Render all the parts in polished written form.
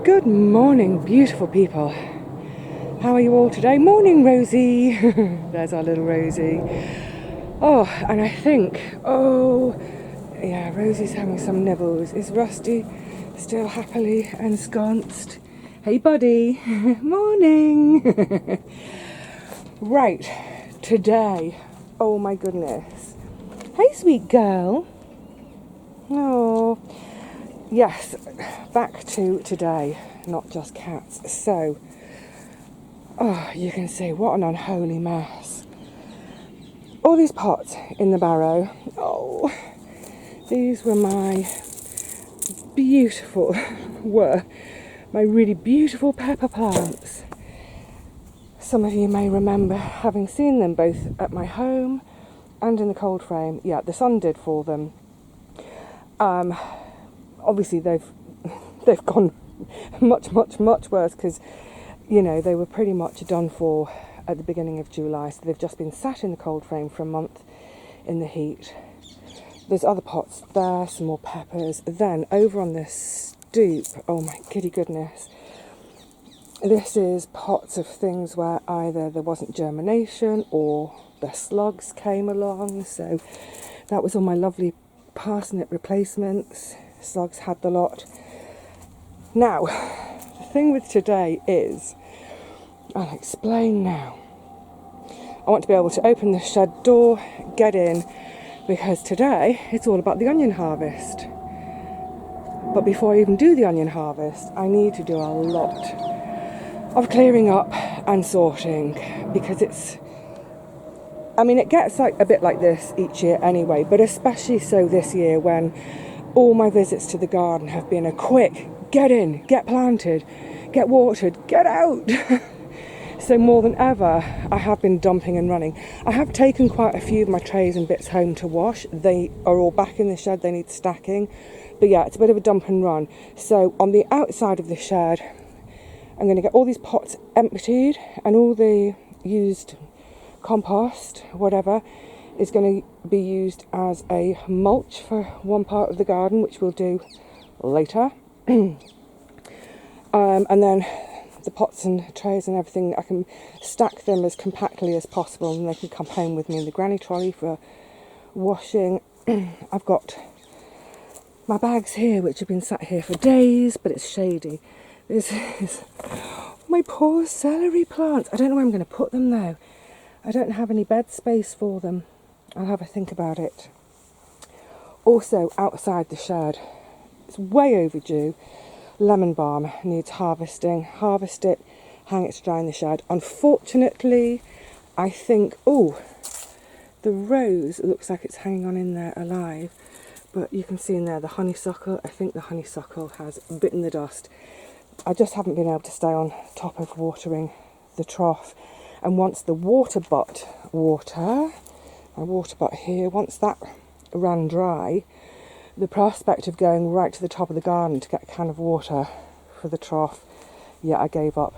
Good morning, beautiful people. How are you all today? Morning, Rosie. There's our little Rosie. Oh, and I think, yeah, Rosie's having some nibbles. Is Rusty still happily ensconced? Hey, buddy. Morning. Right, today. Oh, my goodness. Hey, sweet girl. Oh, yes, back to today, not just cats. So, you can see what an unholy mess. All these pots in the barrow. Oh, these were my really beautiful pepper plants. Some of you may remember having seen them both at my home and in the cold frame. Yeah, the sun did for them. Obviously they've gone much worse because, you know, they were pretty much done for at the beginning of July, so they've just been sat in the cold frame for a month in the heat. There's other pots there, some more peppers. Then over on the stoop, oh my giddy goodness, this is pots of things where either there wasn't germination or the slugs came along. So that was all my lovely parsnip replacements. Slugs had the lot. Now, the thing with today is, I'll explain now. I want to be able to open the shed door, get in, because today it's all about the onion harvest. But before I even do the onion harvest, I need to do a lot of clearing up and sorting, because it gets like a bit like this each year anyway, but especially so this year when all my visits to the garden have been a quick, get in, get planted, get watered, get out. So more than ever, I have been dumping and running. I have taken quite a few of my trays and bits home to wash. They are all back in the shed, they need stacking. But yeah, it's a bit of a dump and run. So on the outside of the shed, I'm going to get all these pots emptied and all the used compost, whatever, is going to be used as a mulch for one part of the garden, which we'll do later. And then the pots and trays and everything, I can stack them as compactly as possible and they can come home with me in the granny trolley for washing. I've got my bags here which have been sat here for days, but it's shady. This is my poor celery plants. I don't know where I'm going to put them though. I don't have any bed space for them. I'll have a think about it. Also, outside the shed, it's way overdue. Lemon balm needs harvesting. Harvest it, hang it to dry in the shed. Unfortunately, I think, the rose looks like it's hanging on in there alive. But you can see in there the honeysuckle. I think the honeysuckle has bitten the dust. I just haven't been able to stay on top of watering the trough. And once the my water butt here, once that ran dry, the prospect of going right to the top of the garden to get a can of water for the trough, yeah, I gave up.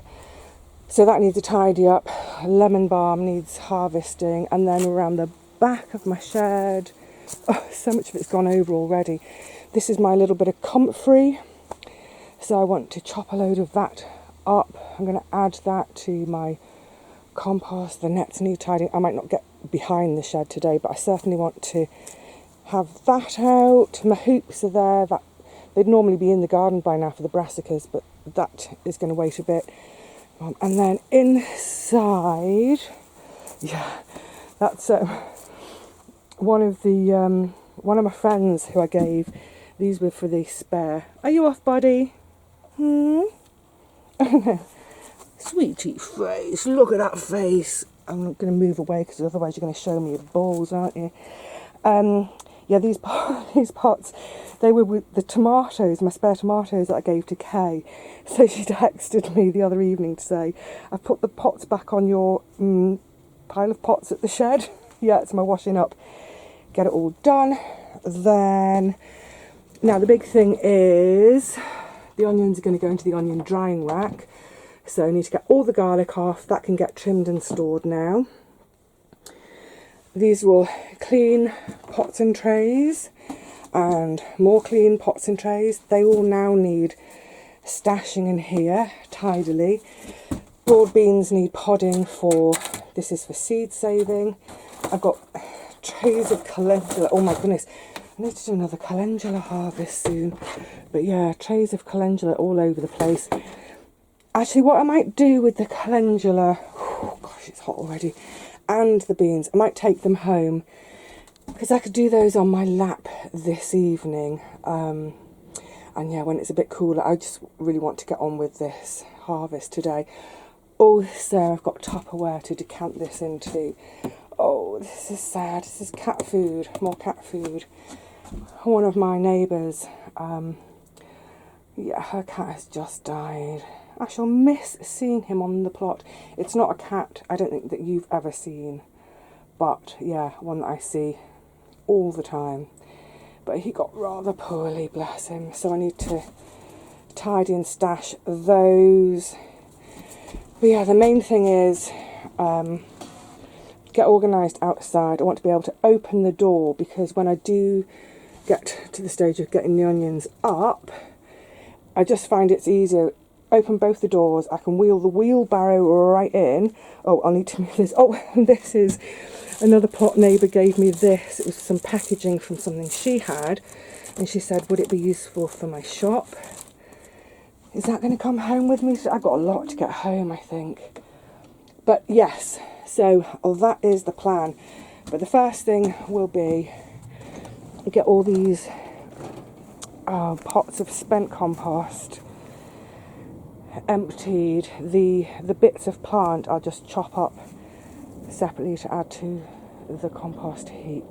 So that needs a tidy up. Lemon balm needs harvesting. And then around the back of my shed, so much of it's gone over already. This is my little bit of comfrey. So I want to chop a load of that up. I'm going to add that to my compost. The nets need tidying. I might not get behind the shed today, but I certainly want to have that out. My hoops are there. That they'd normally be in the garden by now for the brassicas, but that is going to wait a bit. And then inside, yeah, that's one of my friends who I gave. These were for the spare. Are you off, buddy? Sweetie face, look at that face. I'm not going to move away because otherwise you're going to show me your balls, aren't you? Yeah, these pots, they were with the tomatoes, my spare tomatoes that I gave to Kay. So she texted me the other evening to say, I've put the pots back on your pile of pots at the shed. Yeah, it's my washing up. Get it all done. Then, now the big thing is, the onions are going to go into the onion drying rack. So I need to get all the garlic off. That can get trimmed and stored now. These will clean pots and trays and more clean pots and trays. They all now need stashing in here tidily. Broad beans need podding for, this is for seed saving. I've got trays of calendula. Oh my goodness, I need to do another calendula harvest soon. But yeah, trays of calendula all over the place. Actually, what I might do with the calendula, oh gosh, it's hot already, and the beans, I might take them home because I could do those on my lap this evening. And yeah, when it's a bit cooler, I just really want to get on with this harvest today. Also, I've got Tupperware to decant this into. Oh, this is sad. This is cat food, more cat food. One of my neighbours, yeah, her cat has just died. I shall miss seeing him on the plot. It's not a cat I don't think that you've ever seen, but yeah, one that I see all the time. But he got rather poorly, bless him, so I need to tidy and stash those. But yeah, the main thing is get organised outside. I want to be able to open the door, because when I do get to the stage of getting the onions up, I just find it's easier. Open both the doors, I can wheel the wheelbarrow right in. Oh, I'll need to move this. Oh, this is another plot neighbour gave me this. It was some packaging from something she had, and she said, would it be useful for my shop? Is that going to come home with me? I've got a lot to get home, I think. But yes, so that is the plan. But the first thing will be get all these pots of spent compost emptied. The bits of plant I'll just chop up separately to add to the compost heap.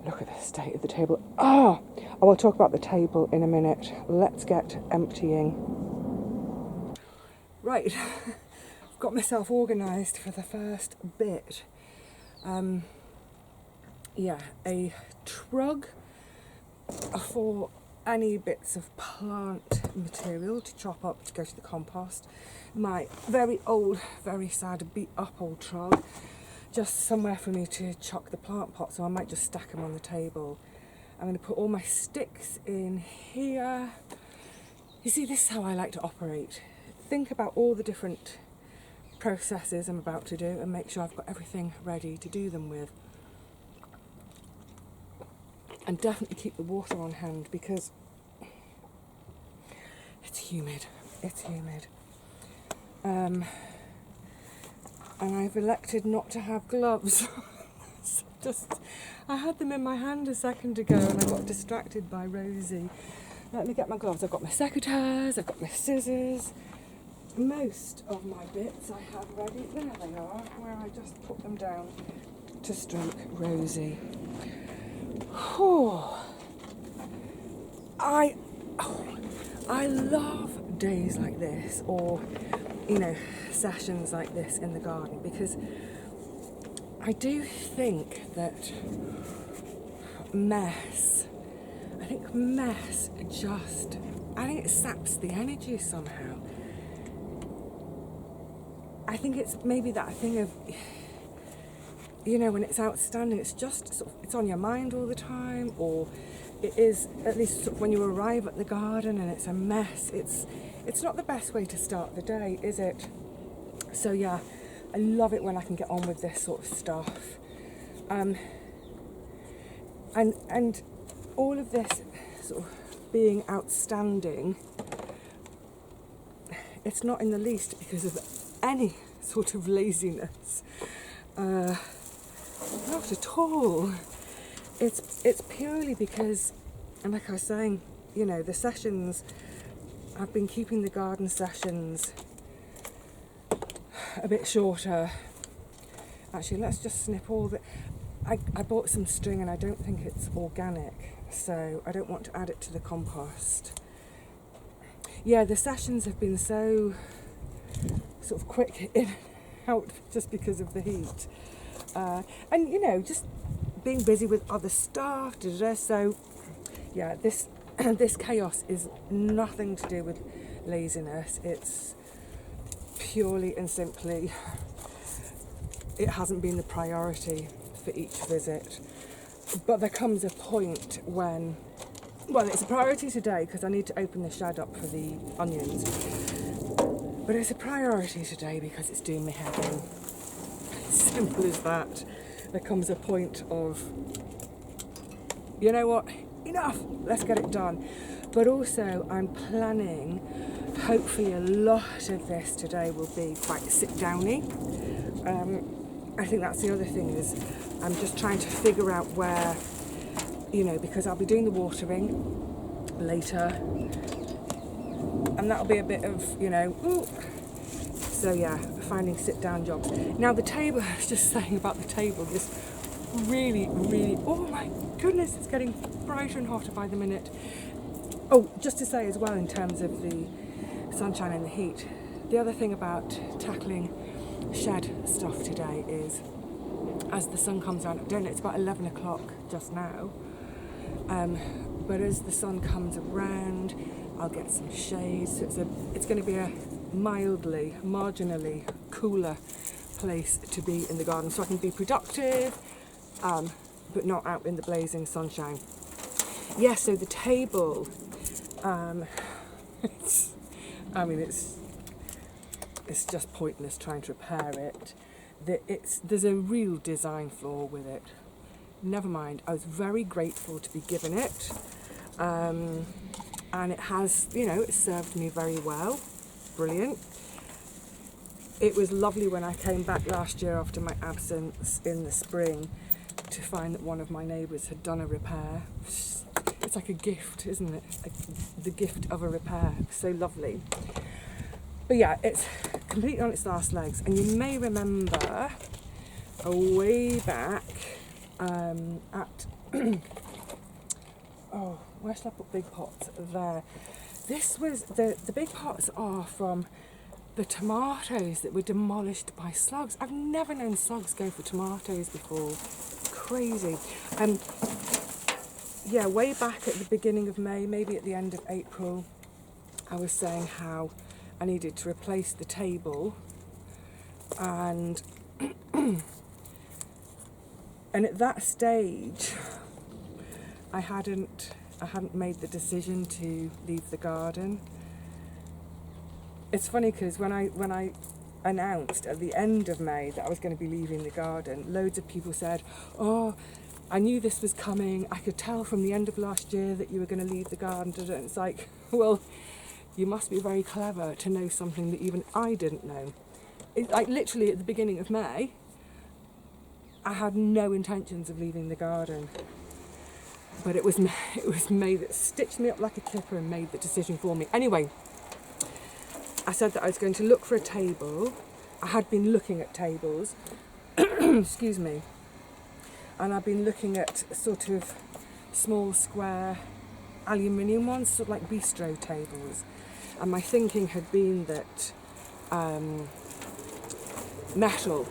Look at the state of the table. I will talk about the table in a minute. Let's get emptying. Right, I've got myself organised for the first bit. Yeah, a trug for any bits of plant material to chop up to go to the compost. My very old, very sad, beat up old trug, just somewhere for me to chuck the plant pot, so I might just stack them on the table. I'm going to put all my sticks in here. You see, this is how I like to operate. Think about all the different processes I'm about to do and make sure I've got everything ready to do them with. And definitely keep the water on hand, because it's humid. It's humid. And I've elected not to have gloves. I had them in my hand a second ago and I got distracted by Rosie. Let me get my gloves. I've got my secateurs, I've got my scissors. Most of my bits I have ready. There they are, where I just put them down to stroke Rosie. I love days like this, or sessions like this in the garden, because I do think that mess it saps the energy somehow. I think it's maybe that thing of, when it's outstanding, it's just it's on your mind all the time, or it is at least when you arrive at the garden and it's a mess. It's not the best way to start the day, is it? So yeah, I love it when I can get on with this sort of stuff. And all of this sort of being outstanding, it's not in the least because of any sort of laziness. Not at all. It's purely because, and like I was saying, the sessions, I've been keeping the garden sessions a bit shorter. Actually, let's just snip all the... I bought some string and I don't think it's organic, so I don't want to add it to the compost. Yeah, the sessions have been so sort of quick in and out just because of the heat. And, just being busy with other stuff, so yeah, this chaos is nothing to do with laziness. It's purely and simply, it hasn't been the priority for each visit. But there comes a point when, Well, it's a priority today because I need to open the shed up for the onions. But it's a priority today because it's doing my head in. Simple as that. There comes a point of, you know what, enough, let's get it done. But also I'm planning, hopefully a lot of this today will be quite sit-downy. I think that's the other thing, is I'm just trying to figure out where, you know, because I'll be doing the watering later, and that'll be a bit of, you know, ooh. So yeah, finding sit-down jobs. Now the table, I was just saying about the table, this really, oh my goodness, it's getting brighter and hotter by the minute. Oh, just to say as well, in terms of the sunshine and the heat, the other thing about tackling shed stuff today is, as the sun comes out, I don't know, it's about 11 o'clock just now, but as the sun comes around, I'll get some shade, so it's going to be a mildly, marginally cooler place to be in the garden, so I can be productive, but not out in the blazing sunshine. Yeah, so the table, it's just pointless trying to repair it. There's a real design flaw with it. Never mind, I was very grateful to be given it, and it has, you know, it served me very well. Brilliant. It was lovely when I came back last year after my absence in the spring to find that one of my neighbours had done a repair. It's like a gift, isn't it? The gift of a repair. So lovely. But yeah, it's completely on its last legs. And you may remember way back at oh, where shall I put big pots? There. This was the big pots are from the tomatoes that were demolished by slugs. I've never known slugs go for tomatoes before. Crazy. Yeah, way back at the beginning of May, maybe at the end of April, I was saying how I needed to replace the table, and and at that stage I hadn't made the decision to leave the garden. It's funny because when I announced at the end of May that I was going to be leaving the garden, loads of people said, oh, I knew this was coming, I could tell from the end of last year that you were going to leave the garden. And it's like, well, you must be very clever to know something that even I didn't know. Like literally at the beginning of May, I had no intentions of leaving the garden. But it was May that stitched me up like a clipper and made the decision for me. Anyway, I said that I was going to look for a table. I had been looking at tables, excuse me, and I've been looking at sort of small square aluminium ones, sort of like bistro tables. And my thinking had been that metal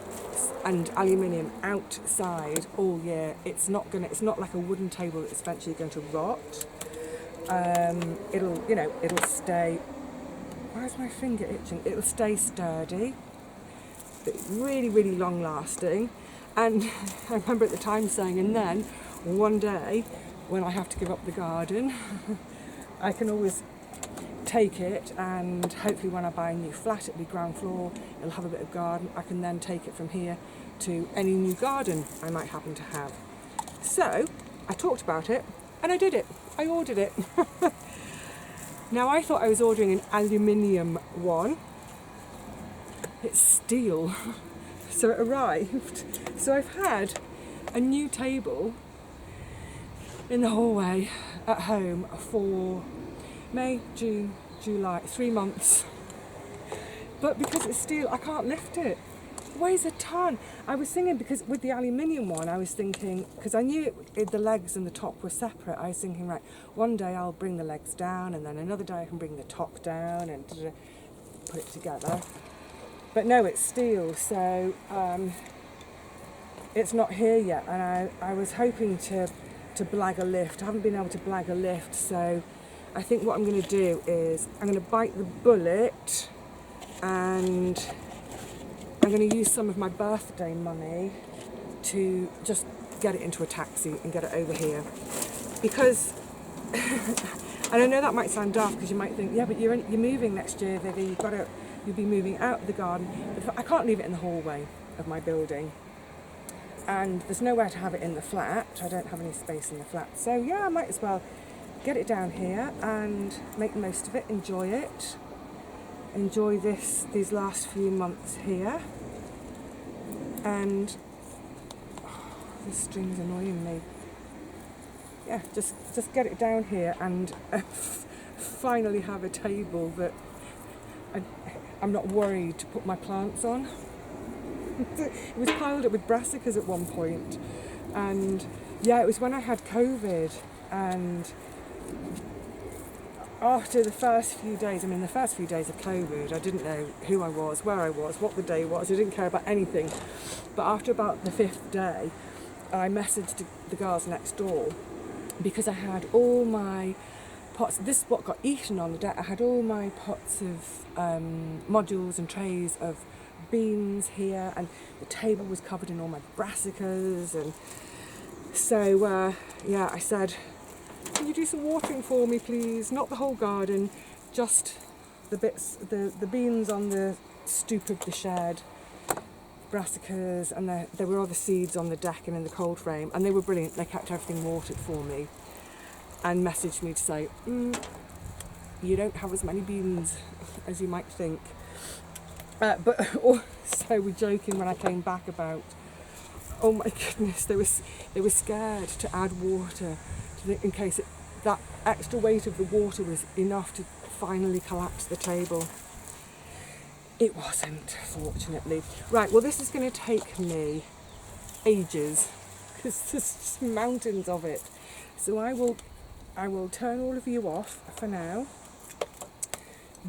and aluminium outside all year, it's not like a wooden table that's eventually going to rot. It'll stay. Why is my finger itching? It'll stay sturdy, but really, really long lasting. And I remember at the time saying, and then one day when I have to give up the garden, I can always take it, and hopefully when I buy a new flat, it'll be ground floor, it'll have a bit of garden. I can then take it from here to any new garden I might happen to have. So I talked about it and I did it. I ordered it. Now I thought I was ordering an aluminium one. It's steel. So it arrived. So I've had a new table in the hallway at home for May, June, July, 3 months. But because it's steel, I can't lift it. It weighs a ton. I was thinking, because with the aluminium one, I was thinking, because I knew the legs and the top were separate, I was thinking, right, one day I'll bring the legs down, and then another day I can bring the top down and put it together. But no, it's steel, so it's not here yet, and I was hoping to blag a lift. I haven't been able to blag a lift, so I think what I'm going to do is I'm going to bite the bullet, and I'm going to use some of my birthday money to just get it into a taxi and get it over here. Because and I know that might sound daft because you might think, yeah, but you're moving next year, Vivi. You'll be moving out of the garden. But I can't leave it in the hallway of my building, and there's nowhere to have it in the flat. I don't have any space in the flat, so yeah, I might as well get it down here and make the most of it. Enjoy it. Enjoy these last few months here. And this string's annoying me. Yeah, just get it down here and finally have a table that I'm not worried to put my plants on. It was piled up with brassicas at one point, and yeah, it was when I had COVID, and after the first few days, the first few days of COVID, I didn't know who I was, where I was, what the day was. I didn't care about anything. But after about the 5th day, I messaged the girls next door because I had all my pots. This is what got eaten on the day. I had all my pots of modules and trays of beans here, and the table was covered in all my brassicas. And so, yeah, I said, can you do some watering for me, please? Not the whole garden, just the bits, the beans on the stoop of the shed, brassicas, and there were other seeds on the deck and in the cold frame, and they were brilliant. They kept everything watered for me and messaged me to say, you don't have as many beans as you might think. But also we're joking when I came back about, oh my goodness, they were scared to add water in case that extra weight of the water was enough to finally collapse the table. It wasn't, fortunately. Right, well, this is going to take me ages because there's just mountains of it. So I will turn all of you off for now,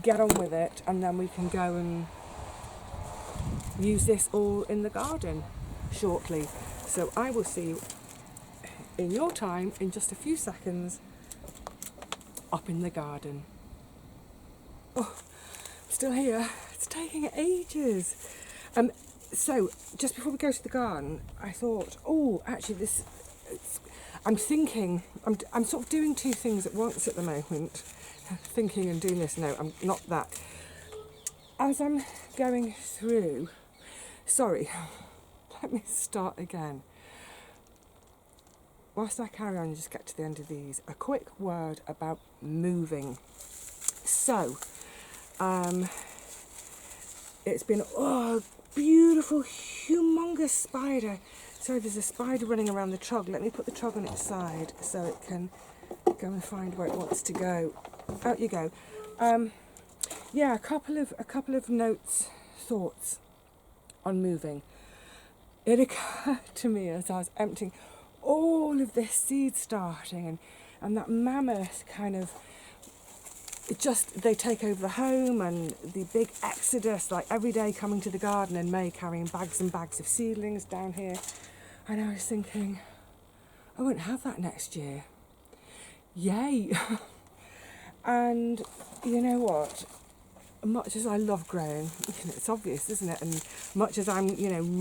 get on with it, and then we can go and use this all in the garden shortly. So I will see you in your time in just a few seconds up in the garden. Oh, I'm still here. It's taking ages. So just before we go to the garden, I thought, oh, actually I'm sort of doing two things at once at the moment. Thinking and doing this. No, I'm not that. As I'm going through, sorry, let me start again. Whilst I carry on and just get to the end of these, a quick word about moving. So, it's been, beautiful, humongous spider. Sorry, there's a spider running around the trog. Let me put the trog on its side so it can go and find where it wants to go. Out you go. Yeah, a couple of notes, thoughts on moving. It occurred to me as I was emptying all of this seed starting and that mammoth kind of, they take over the home, and the big exodus, like every day coming to the garden in May carrying bags and bags of seedlings down here. And I was thinking, I won't have that next year. Yay! And you know what? Much as I love growing, it's obvious, isn't it? And much as I'm,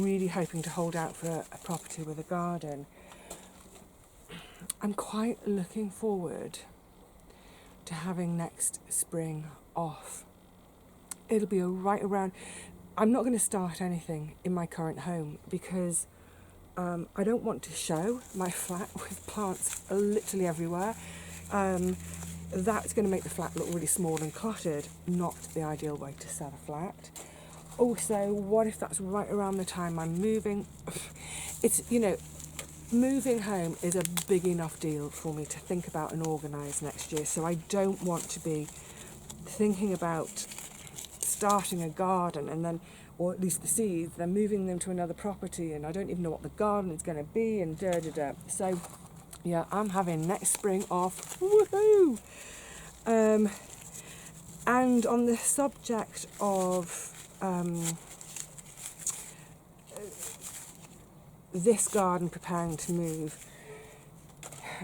really hoping to hold out for a property with a garden, I'm quite looking forward to having next spring off. It'll be right around. I'm not going to start anything in my current home because I don't want to show my flat with plants literally everywhere. That's going to make the flat look really small and cluttered. Not the ideal way to sell a flat. Also, what if that's right around the time I'm moving? It's, moving home is a big enough deal for me to think about and organise next year. So I don't want to be thinking about starting a garden and then, or at least the seeds, then moving them to another property, and I don't even know what the garden is going to be, and da-da-da. So yeah, I'm having next spring off. Woohoo! And on the subject of this garden preparing to move,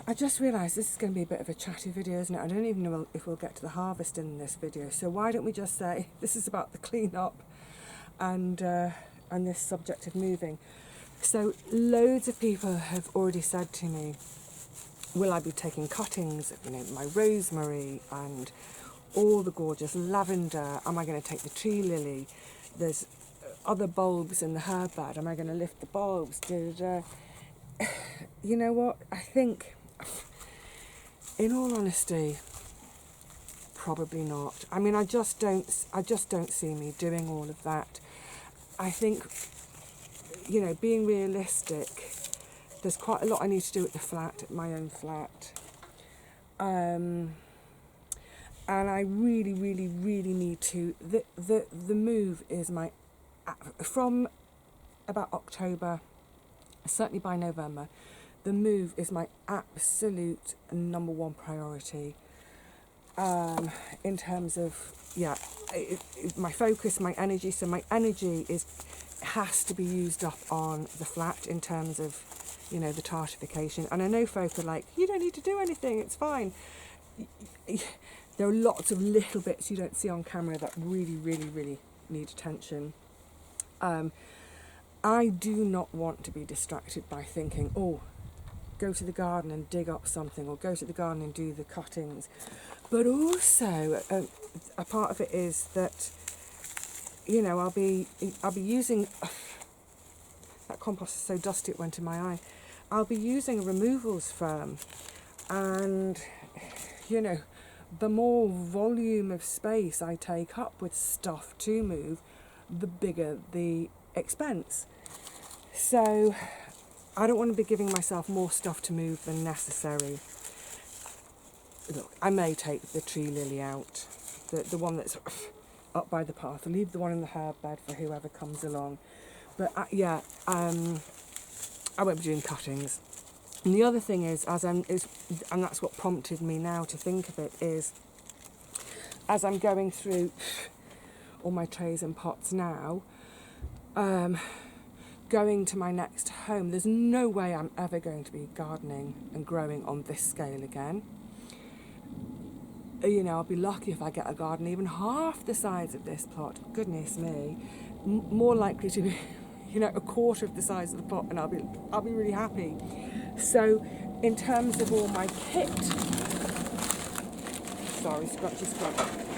I just realised this is going to be a bit of a chatty video, isn't it? I don't even know if we'll get to the harvest in this video, so why don't we just say this is about the clean up and this subject of moving. So loads of people have already said to me, will I be taking cuttings of, my rosemary and all the gorgeous lavender? Am I going to take the tree lily? There's other bulbs in the herb bed. Am I going to lift the bulbs? You know what? I think, in all honesty, probably not. I mean, I just don't see me doing all of that. I think, being realistic, there's quite a lot I need to do at the flat, at my own flat. And I really, really, really need to. The move is from about October, certainly by November, the move is my absolute number one priority. In terms of, my focus, my energy. So my energy has to be used up on the flat in terms of, the tartification. And I know folk are like, you don't need to do anything, it's fine. There are lots of little bits you don't see on camera that really, really, really need attention. I do not want to be distracted by thinking, go to the garden and dig up something, or go to the garden and do the cuttings. But also, a part of it is that, I'll be using, that compost is so dusty it went in my eye. I'll be using a removals firm, and, the more volume of space I take up with stuff to move, the bigger the expense. So I don't want to be giving myself more stuff to move than necessary. Look, I may take the tree lily out, the one that's up by the path. I'll leave the one in the herb bed for whoever comes along. But I won't be doing cuttings. And the other thing is, and that's what prompted me now to think of it, is as I'm going through all my trays and pots now, going to my next home, there's no way I'm ever going to be gardening and growing on this scale again. I'll be lucky if I get a garden even half the size of this plot. Goodness me. More likely to be, a quarter of the size of the plot, and I'll be really happy. So, in terms of all my kit,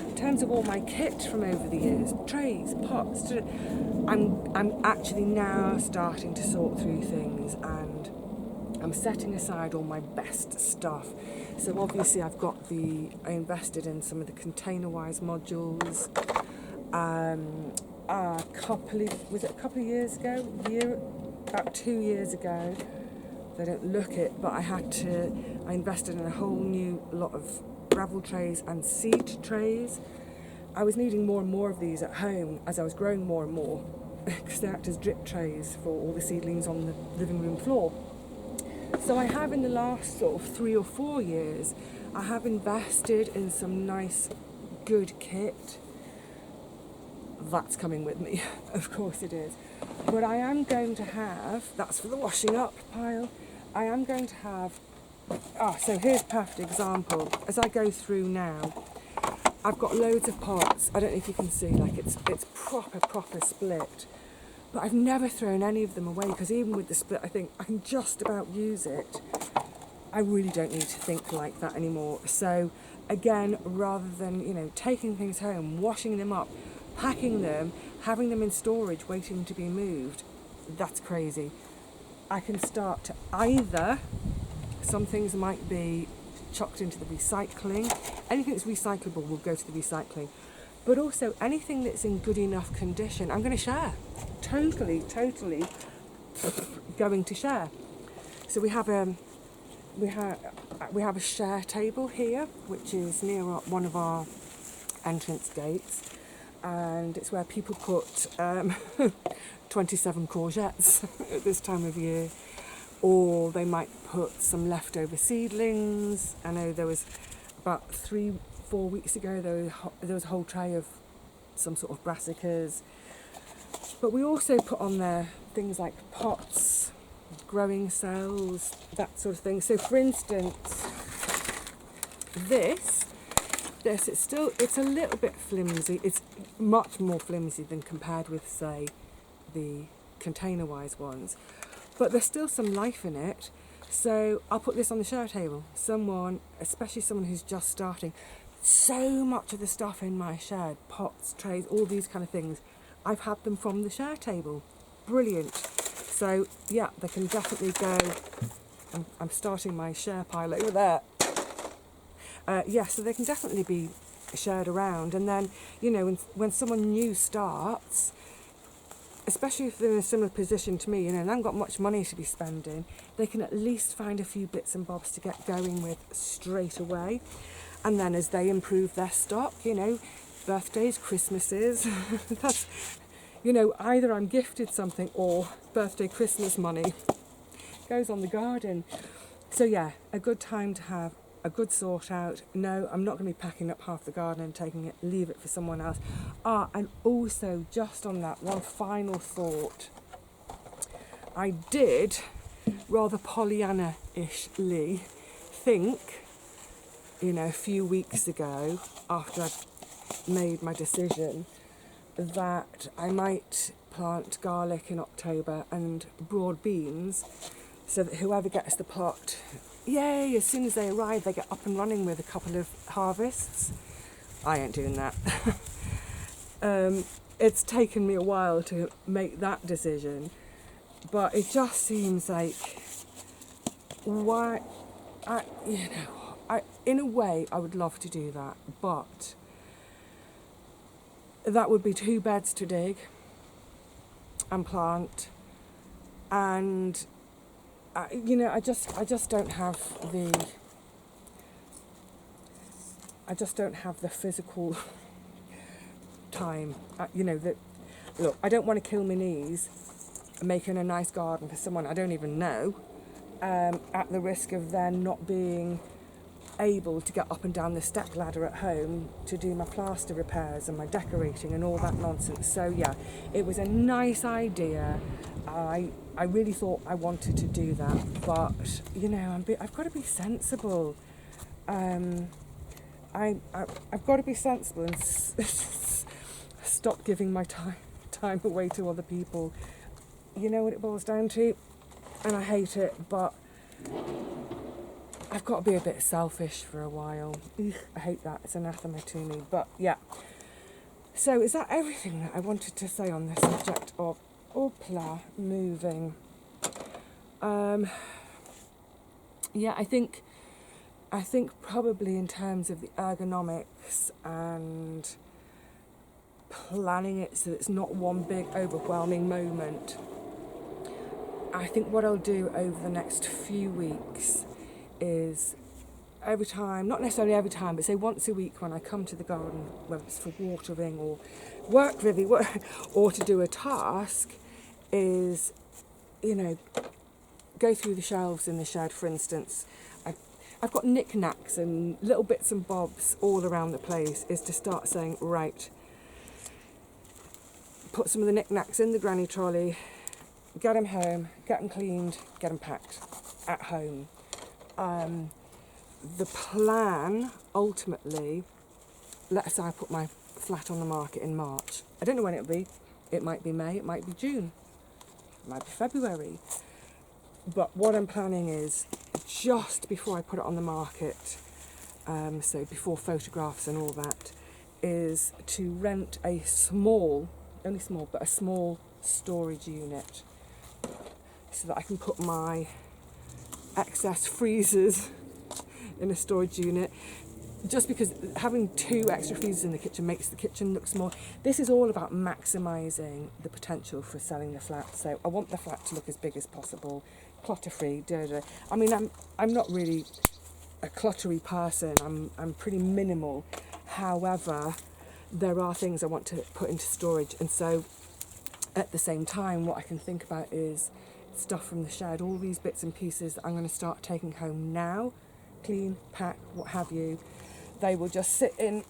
in terms of all my kit from over the years, trays, pots, I'm actually now starting to sort through things, and I'm setting aside all my best stuff. So obviously I invested in some of the container-wise modules. About 2 years ago. They don't look it, but I invested in a whole new lot of gravel trays and seed trays. I was needing more and more of these at home as I was growing more and more, because they act as drip trays for all the seedlings on the living room floor. So I have, in the last sort of 3 or 4 years, I have invested in some nice, good kit. That's coming with me, of course it is. But I am going to have, that's for the washing up pile, I am going to have, so here's a perfect example. As I go through now, I've got loads of pots. I don't know if you can see, it's proper split. But I've never thrown any of them away, because even with the split, I think I can just about use it. I really don't need to think like that anymore. So again, rather than, taking things home, washing them up, packing them, having them in storage, waiting to be moved, that's crazy. I can start to either, some things might be chucked into the recycling. Anything that's recyclable will go to the recycling. But also anything that's in good enough condition, I'm going to share. Totally going to share. So we have a share table here, which is near one of our entrance gates, and it's where people put 27 courgettes at this time of year, or they might put some leftover seedlings. I know there was about 3-4 weeks ago there was a whole tray of some sort of brassicas. But we also put on there things like pots, growing cells, that sort of thing. So for instance, this it's a little bit flimsy. It's much more flimsy than compared with, say, the container-wise ones. But there's still some life in it. So I'll put this on the share table. Someone, especially someone who's just starting, so much of the stuff in my shed, pots, trays, all these kind of things, I've had them from the share table. Brilliant. So yeah, they can definitely go. I'm starting my share pile over there. Yeah, so they can definitely be shared around. And then, you know, when someone new starts, especially if they're in a similar position to me, you know, and haven't got much money to be spending, they can at least find a few bits and bobs to get going with straight away. And then as they improve their stock, you know, birthdays, Christmases, that's, you know, either I'm gifted something or birthday, Christmas money goes on the garden. So yeah, a good time to have a good sort out. No, I'm not going to be packing up half the garden and taking it, leave it for someone else. And also, just on that, one final thought. I did, rather Pollyanna-ishly, think, you know, a few weeks ago, after I'd made my decision, that I might plant garlic in October and broad beans, so that whoever gets the plot, yay, as soon as they arrive, they get up and running with a couple of harvests. I ain't doing that. It's taken me a while to make that decision, but it just seems like, why, in a way, I would love to do that, but that would be 2 beds to dig and plant, and you know, I just don't have the physical time. You know, that, look, I don't want to kill my knees making a nice garden for someone I don't even know, at the risk of then not being able to get up and down the step ladder at home to do my plaster repairs and my decorating and all that nonsense. So yeah, it was a nice idea. I really thought I wanted to do that, but you know, I've got to be sensible. I've got to be sensible and stop giving my time away to other people. You know what it boils down to, and I hate it, but I've got to be a bit selfish for a while. I hate that. It's anathema to me. But yeah. So is that everything that I wanted to say on the subject of moving? Yeah, I think probably in terms of the ergonomics and planning it so it's not one big overwhelming moment, I think what I'll do over the next few weeks is every time, not necessarily every time, but say once a week when I come to the garden, whether it's for watering or work, Vivi, or to do a task, is, you know, go through the shelves in the shed, for instance. I've got knickknacks and little bits and bobs all around the place, is to start saying, right, put some of the knickknacks in the granny trolley, get them home, get them cleaned, get them packed at home. The plan, ultimately, let's say I put my flat on the market in March. I don't know when it'll be. It might be May, it might be June, it might be February. But what I'm planning is, just before I put it on the market, so before photographs and all that, is to rent a small storage unit, so that I can put my excess freezers in a storage unit, just because having 2 extra freezers in the kitchen makes the kitchen look small. This is all about maximising the potential for selling the flat. So I want the flat to look as big as possible, clutter-free. I mean, I'm not really a cluttery person. I'm pretty minimal. However, there are things I want to put into storage, and so at the same time, what I can think about is stuff from the shed, all these bits and pieces that I'm going to start taking home now, clean, pack, what have you. They will just sit in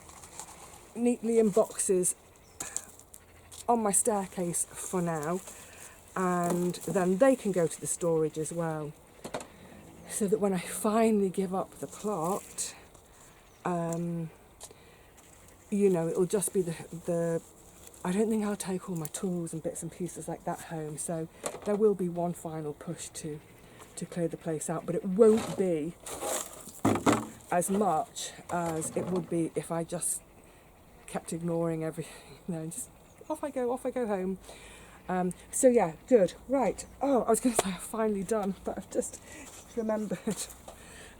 neatly in boxes on my staircase for now, and then they can go to the storage as well, so that when I finally give up the plot, you know, it'll just be the I don't think I'll take all my tools and bits and pieces like that home, so there will be one final push to to clear the place out, but it won't be as much as it would be if I just kept ignoring everything, just off I go home. So yeah, good. Right. Oh, I was going to say I've finally done, but I've just remembered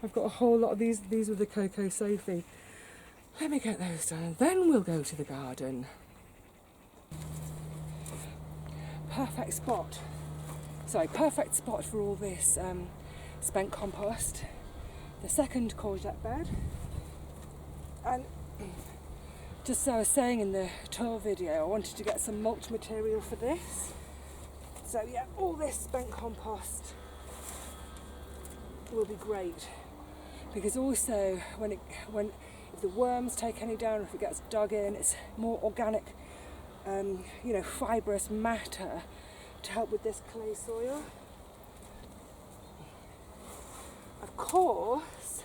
I've got a whole lot of these. These were the Cocoa Sophie. Let me get those done, and then we'll go to the garden. Perfect spot for all this spent compost. The second courgette bed, and just as I was saying in the tour video, I wanted to get some mulch material for this. So yeah, all this spent compost will be great, because also if the worms take any down, or if it gets dug in, it's more organic, fibrous matter to help with this clay soil. Of course,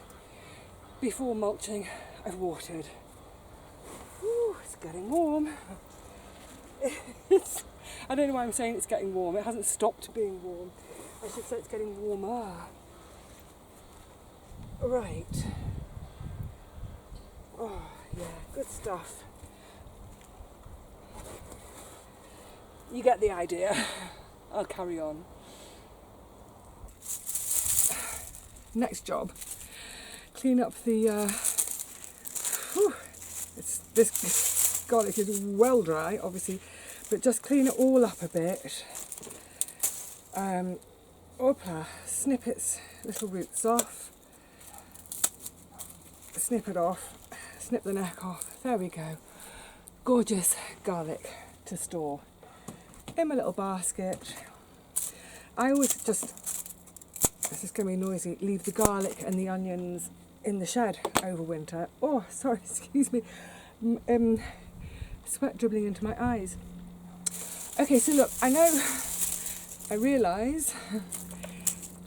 before mulching, I've watered. Ooh, it's getting warm. I don't know why I'm saying it's getting warm. It hasn't stopped being warm. I should say it's getting warmer. Right. Oh, yeah, good stuff. You get the idea. I'll carry on. Next job. Clean up the... this garlic is well dry, obviously, but just clean it all up a bit. Snip its little roots off. Snip it off. Snip the neck off. There we go. Gorgeous garlic to store in my little basket. I always just, this is going to be noisy, leave the garlic and the onions in the shed over winter. Oh, sorry, excuse me. Sweat dribbling into my eyes. Okay, so look, I realise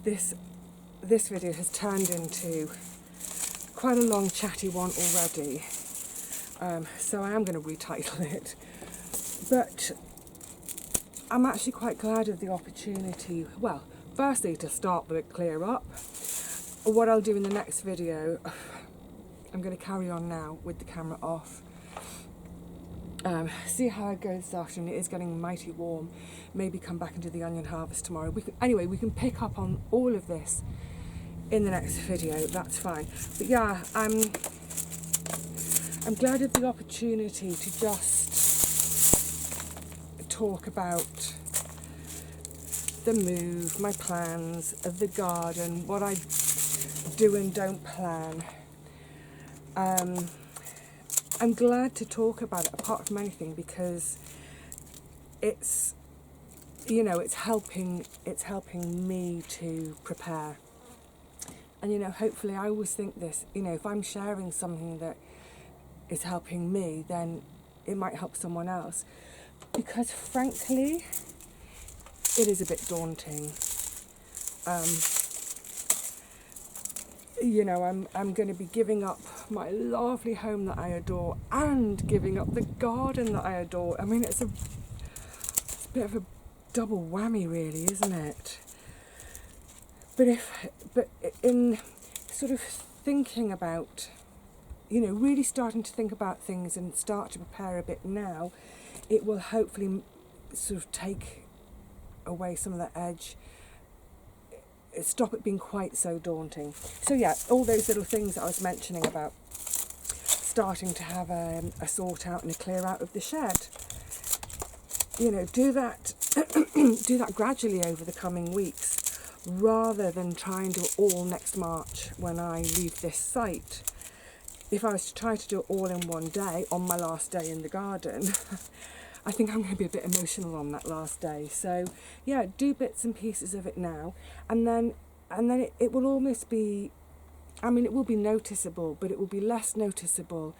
this video has turned into quite a long chatty one already. So I am going to retitle it. But I'm actually quite glad of the opportunity, well, firstly to start with a clear up. What I'll do in the next video, I'm going to carry on now with the camera off. See how it goes this afternoon. It is getting mighty warm. Maybe come back into the onion harvest tomorrow. We can pick up on all of this in the next video. That's fine. But yeah, I'm glad of the opportunity to just talk about the move, my plans of the garden, what I do and don't plan. I'm glad to talk about it apart from anything, because it's helping me to prepare. And hopefully, I always think this, if I'm sharing something that is helping me, then it might help someone else. Because frankly, it is a bit daunting. I'm going to be giving up my lovely home that I adore and giving up the garden that I adore. I mean, it's a bit of a double whammy, really, isn't it? But in sort of thinking about, really starting to think about things and start to prepare a bit now, it will hopefully sort of take away some of that edge, stop it being quite so daunting. So yeah, all those little things that I was mentioning about starting to have a sort out and a clear out of the shed, do that do that gradually over the coming weeks, rather than try and do it all next March when I leave this site. If I was to try to do it all in one day, on my last day in the garden, I think I'm going to be a bit emotional on that last day. So yeah, do bits and pieces of it now, and then it will almost be, it will be noticeable, but it will be less noticeable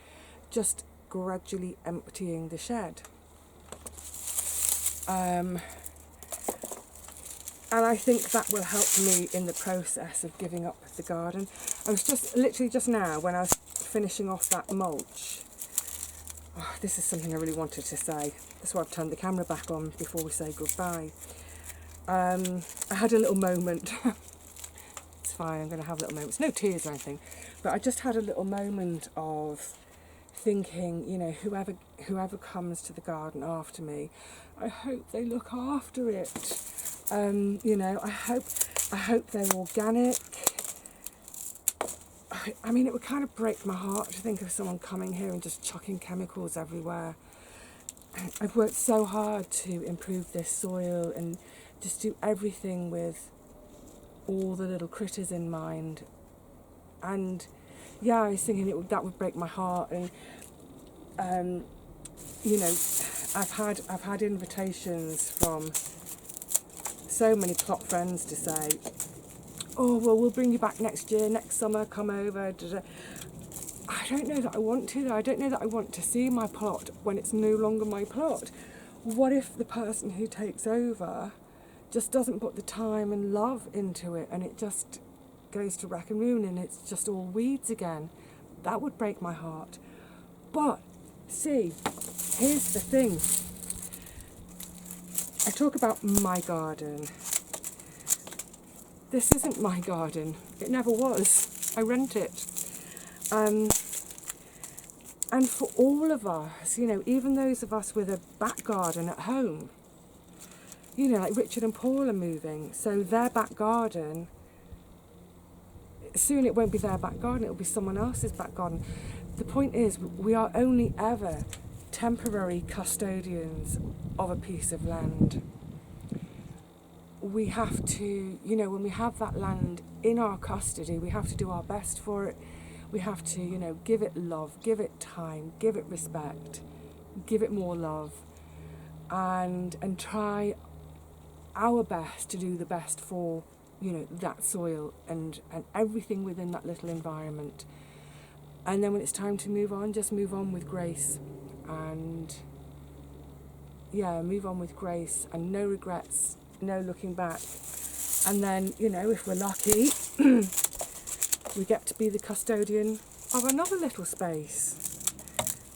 just gradually emptying the shed. And I think that will help me in the process of giving up the garden. I was just now, when I was finishing off that mulch, this is something I really wanted to say. That's why I've turned the camera back on before we say goodbye. I had a little moment fine. I'm going to have little moments. No tears or anything. But I just had a little moment of thinking, you know, whoever comes to the garden after me, I hope they look after it. You know, I hope they're organic. I mean, it would kind of break my heart to think of someone coming here and just chucking chemicals everywhere. I've worked so hard to improve this soil and just do everything with all the little critters in mind. And yeah, I was thinking that would break my heart. And you know, I've had invitations from so many plot friends to say, oh well, we'll bring you back next year, next summer, come over. I don't know that I want to though. I don't know that I want to see my plot when it's no longer my plot. What if the person who takes over just doesn't put the time and love into it, and it just goes to wreck and ruin and it's just all weeds again? That would break my heart. But see, here's the thing. I talk about my garden. This isn't my garden. It never was. I rent it. And for all of us, you know, even those of us with a back garden at home, you know, like Richard and Paul are moving, so their back garden, soon it won't be their back garden, it'll be someone else's back garden. The point is, we are only ever temporary custodians of a piece of land. We have to, you know, when we have that land in our custody, we have to do our best for it. We have to, you know, give it love, give it time, give it respect, give it more love, and try our best to do the best for, you know, that soil and everything within that little environment. And then when it's time to move on, just move on with grace. And yeah, move on with grace and no regrets, no looking back. And then, you know, if we're lucky, we get to be the custodian of another little space,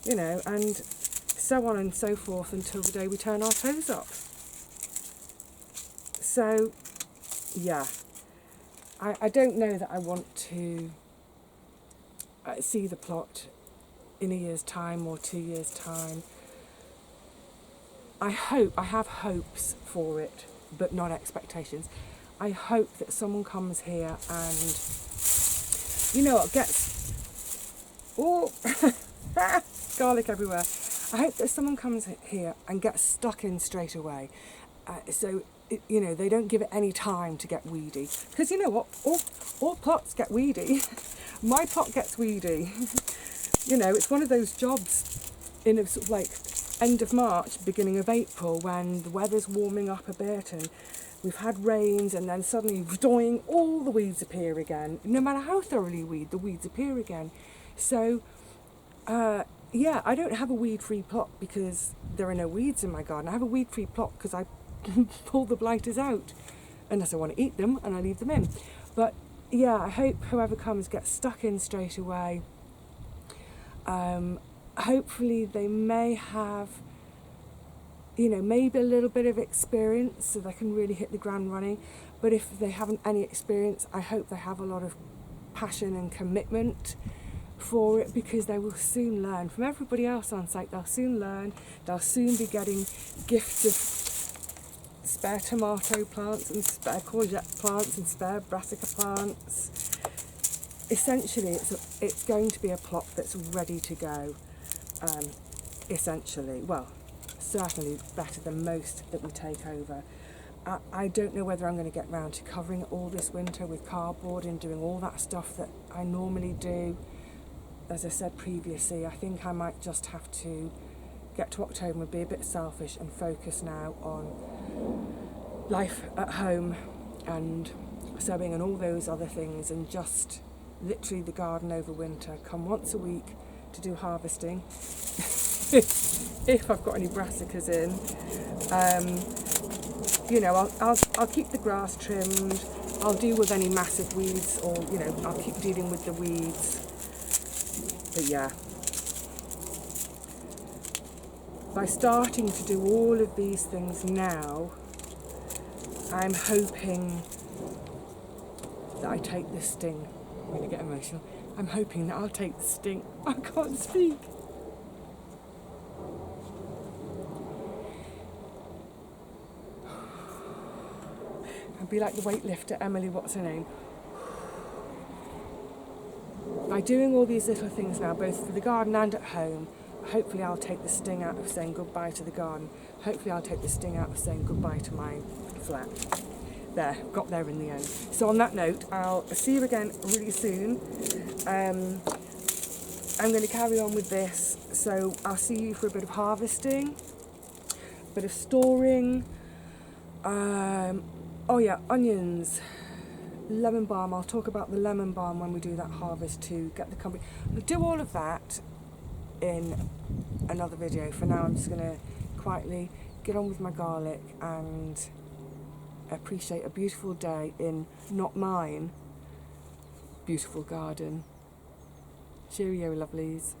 you know, and so on and so forth until the day we turn our toes up. So, yeah, I don't know that I want to see the plot in a year's time or 2 years' time. I have hopes for it, but not expectations. I hope that someone comes here and, you know what, gets, oh, garlic everywhere. I hope that someone comes here and gets stuck in straight away. You know, they don't give it any time to get weedy. Because you know what, all plots get weedy. My plot gets weedy. You know, it's one of those jobs in a sort of like end of March, beginning of April, when the weather's warming up a bit and we've had rains, and then suddenly, doing, all the weeds appear again. No matter how thoroughly the weeds appear again. So, yeah, I don't have a weed-free plot because there are no weeds in my garden. I have a weed-free plot because I pull the blighters out, unless I want to eat them, and I leave them in. But yeah, I hope whoever comes gets stuck in straight away. Hopefully they may have, you know, maybe a little bit of experience so they can really hit the ground running. But if they haven't any experience, I hope they have a lot of passion and commitment for it, because they will soon learn. From everybody else on site, they'll soon learn. They'll soon be getting gifts of spare tomato plants and spare courgette plants and spare brassica plants. Essentially, it's going to be a plot that's ready to go. Essentially, well, certainly better than most that we take over. I don't know whether I'm going to get round to covering it all this winter with cardboard and doing all that stuff that I normally do. As I said previously, I think I might just have to get to October and be a bit selfish and focus now on life at home and sewing and all those other things, and just literally the garden over winter, come once a week to do harvesting if I've got any brassicas in. You know, I'll keep the grass trimmed, I'll deal with any massive weeds, or, you know, I'll keep dealing with the weeds. But yeah, by starting to do all of these things now, I'm hoping that I take the sting. I'm going to get emotional. I'm hoping that I'll take the sting. I can't speak. I'll be like the weightlifter, Emily, what's her name? By doing all these little things now, both for the garden and at home, hopefully I'll take the sting out of saying goodbye to the garden. Hopefully I'll take the sting out of saying goodbye to my flat. There, got there in the end. So on that note, I'll see you again really soon. I'm going to carry on with this, so I'll see you for a bit of harvesting, a bit of storing. Oh yeah, onions, lemon balm. I'll talk about the lemon balm when we do that harvest to get the company. I'll do all of that in another video. For now, I'm just going to quietly get on with my garlic and appreciate a beautiful day in not mine beautiful garden. Cheerio, lovelies.